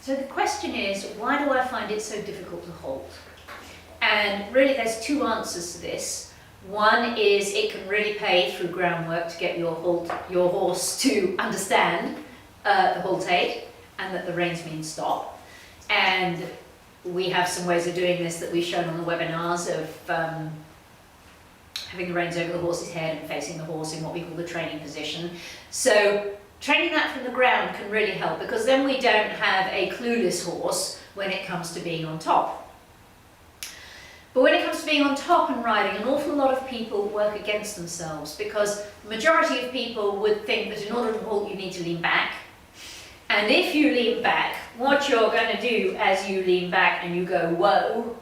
So the question is, why do I find it so difficult to halt? And really there's two answers to this. One is it can really pay through groundwork to get your horse to understand the halt aid and that the reins mean stop. And we have some ways of doing this that we've shown on the webinars of having the reins over the horse's head and facing the horse in what we call the training position. So training that from the ground can really help, because then we don't have a clueless horse when it comes to being on top. But when it comes to being on top and riding, an awful lot of people work against themselves, because the majority of people would think that in order to halt you need to lean back. And if you lean back, what you're going to do as you lean back and you go whoa,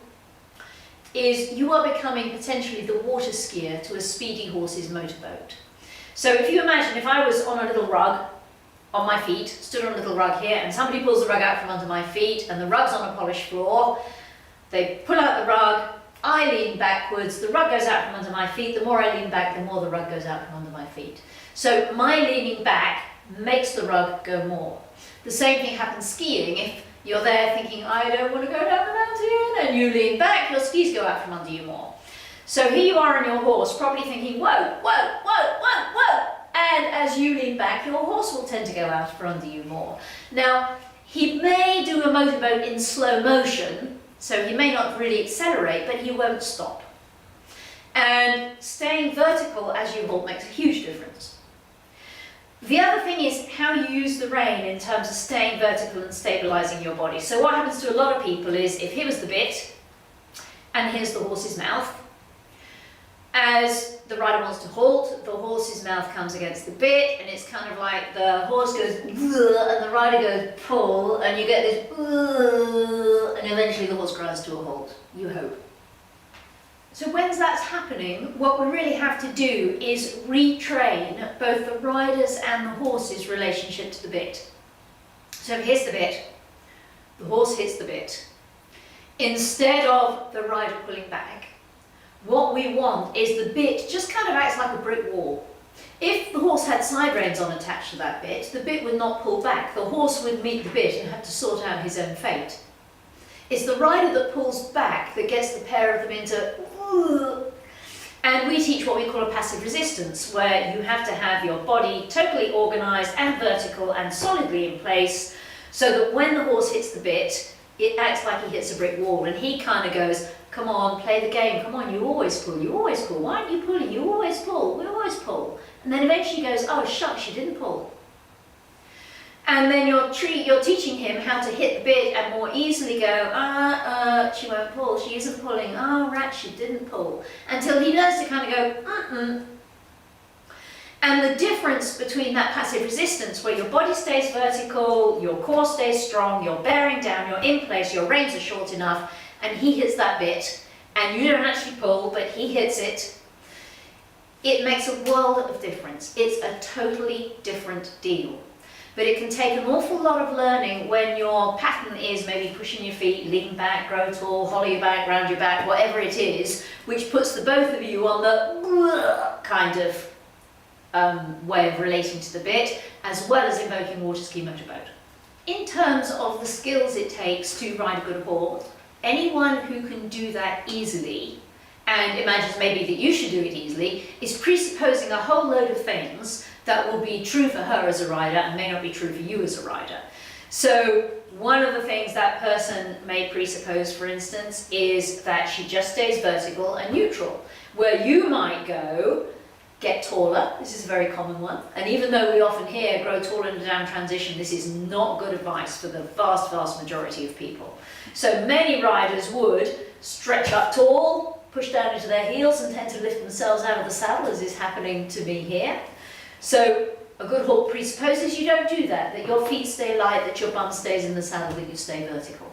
is you are becoming potentially the water skier to a speedy horse's motorboat. So if you imagine if I was on a little rug on my feet, stood on a little rug here, and somebody pulls the rug out from under my feet and the rug's on a polished floor, they pull out the rug, I lean backwards, the rug goes out from under my feet, the more I lean back, the more the rug goes out from under my feet. So my leaning back makes the rug go more. The same thing happens skiing. If you're there thinking, I don't want to go down the mountain, and you lean back, your skis go out from under you more. So here you are on your horse, probably thinking, whoa, whoa, whoa, whoa, whoa. And as you lean back, your horse will tend to go out from under you more. Now, he may do a motorboat in slow motion, so he may not really accelerate, but he won't stop. And staying vertical as you halt makes a huge difference. The other thing is how you use the rein in terms of staying vertical and stabilizing your body. So what happens to a lot of people is, if here was the bit, and here's the horse's mouth, as the rider wants to halt, the horse's mouth comes against the bit, and it's kind of like the horse goes and the rider goes pull, and you get this and eventually the horse grinds to a halt, you hope. So when that's happening, what we really have to do is retrain both the rider's and the horse's relationship to the bit. So here's the bit, the horse hits the bit. Instead of the rider pulling back, what we want is the bit just kind of acts like a brick wall. If the horse had side reins on attached to that bit, the bit would not pull back. The horse would meet the bit and have to sort out his own fate. It's the rider that pulls back that gets the pair of them into and we teach what we call a passive resistance, where you have to have your body totally organised and vertical and solidly in place, so that when the horse hits the bit, it acts like he hits a brick wall, and he kind of goes, come on, play the game, come on, you always pull, why aren't you pulling, you always pull, we always pull. And then eventually he goes, oh shucks, you didn't pull. And then you're teaching him how to hit the bit and more easily go, she won't pull, she isn't pulling, oh rat, she didn't pull. Until he learns to kind of go, And the difference between that passive resistance, where your body stays vertical, your core stays strong, you're bearing down, you're in place, your reins are short enough, and he hits that bit, and you don't actually pull, but he hits it, it makes a world of difference. It's a totally different deal. But it can take an awful lot of learning when your pattern is maybe pushing your feet, lean back, grow tall, hollow your back, round your back, whatever it is, which puts the both of you on the kind of way of relating to the bit, as well as invoking water ski motorboat. In terms of the skills it takes to ride a good horse, anyone who can do that easily and imagines maybe that you should do it easily is presupposing a whole load of things that will be true for her as a rider and may not be true for you as a rider. So one of the things that person may presuppose, for instance, is that she just stays vertical and neutral, where you might go, get taller, this is a very common one, and even though we often hear grow taller in a down transition, this is not good advice for the vast, vast majority of people. So many riders would stretch up tall, push down into their heels and tend to lift themselves out of the saddle, as is happening to me here. So a good halt presupposes you don't do that your feet stay light, that your bum stays in the saddle, that you stay vertical.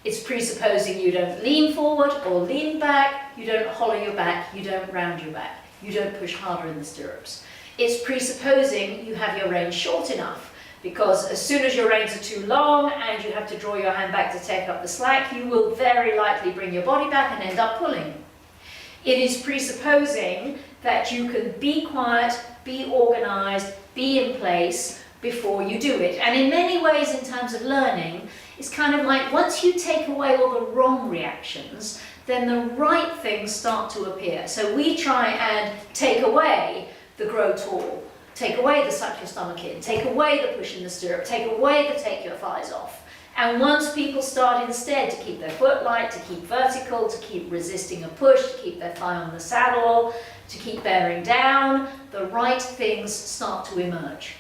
It's presupposing you don't lean forward or lean back, you don't hollow your back, you don't round your back, you don't push harder in the stirrups. It's presupposing you have your reins short enough, because as soon as your reins are too long and you have to draw your hand back to take up the slack, you will very likely bring your body back and end up pulling. It is presupposing that you can be quiet, be organised, be in place, before you do it. And in many ways, in terms of learning, it's kind of like once you take away all the wrong reactions, then the right things start to appear. So we try and take away the grow tall, take away the suck your stomach in, take away the push in the stirrup, take away the take your thighs off. And once people start instead to keep their foot light, to keep vertical, to keep resisting a push, to keep their thigh on the saddle, to keep bearing down, the right things start to emerge.